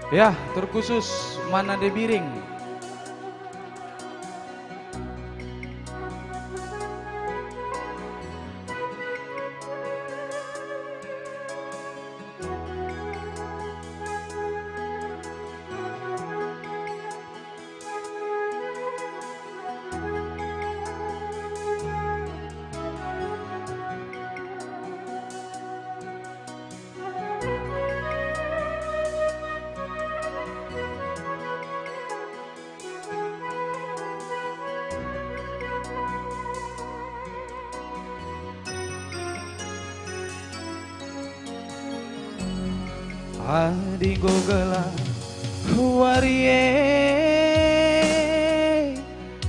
Ya, terkhusus Mana De Biring. Adi gogela warie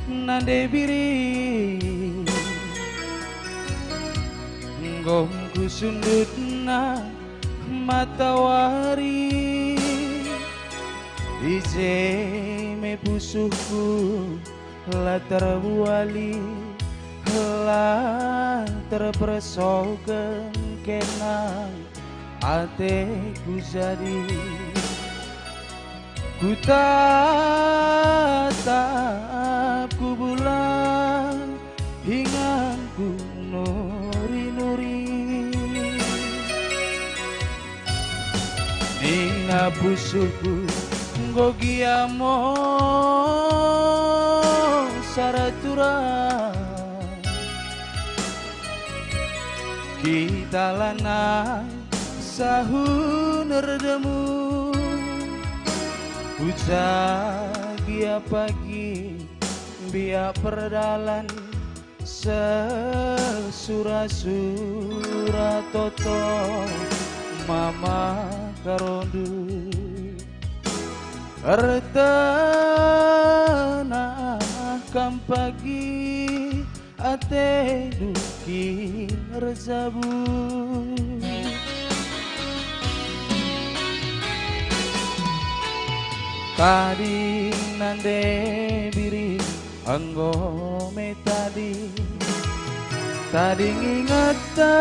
nande biri gomku sundutna matawari ije me pusuhku la terbuali la terpresoken kenang ateku jadi ku tatap ku bulan hingga ku nuri-nuri nina pusuku gogiamo saratura kita lanang sahur demu ucagia pagi biar perdalan sesura-sura toto mama karondu ertanah kam pagi ate duki rezabu tadi nande biri anggome tadi ngingata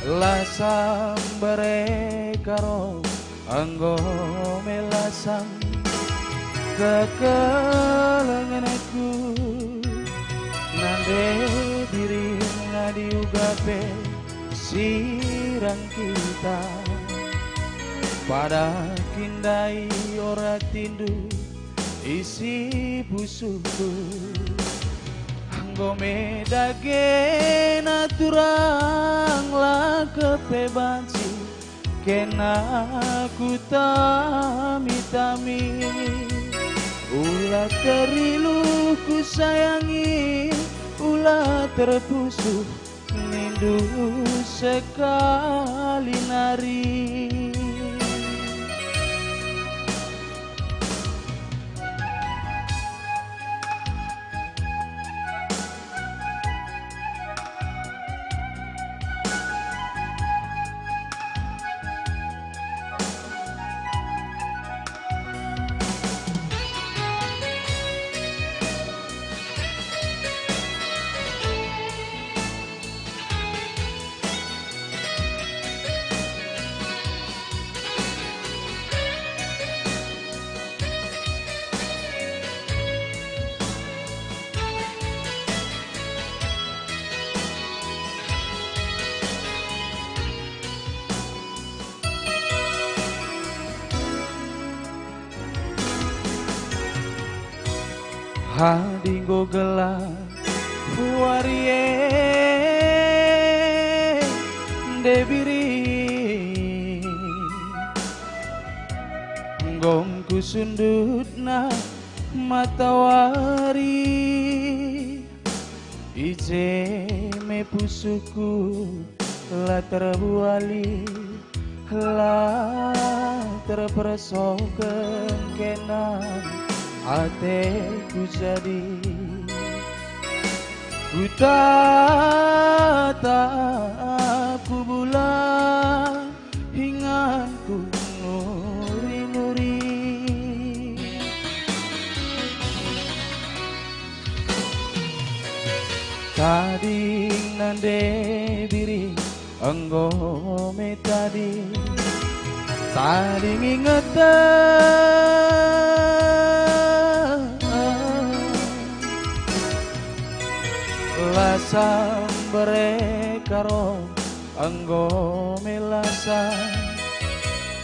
lasam berekaro anggome lasam kekelenganku nande biri ngadi ugape sirang kita pada kindai ora tindu isi pusuku anggome dage naturang la kepebansi kena ku tami-tami ulah terilu ku sayangi ulah terpusuh nindu sekali nari hadi gogela warie debiri gomku sundutna matawari ije me pusuku la terbuali la terpresoken kenang ateku jadi ku tatap ku bulan hingga ku nuri-nuri Sading nande diri enggo metadi Sading ingetan Lasam berekaro enggo melasa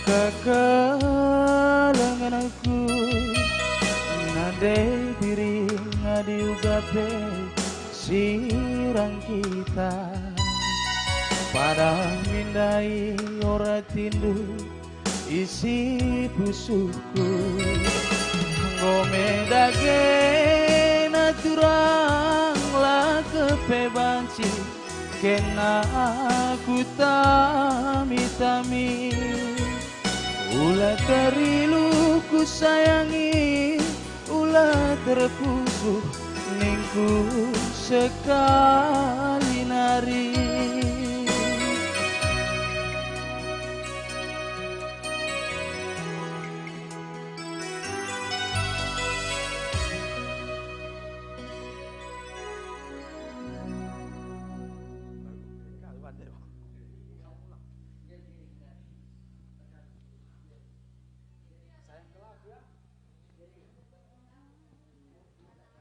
Kekelengan aku Nade diri ngadi ugape sirang kita Pada mindai ora tindu isi pusuku Ngome dage naturang la kepebanci Kena aku tami-tami Ula terilu ku sayangi Ula terpusuh ningku sekali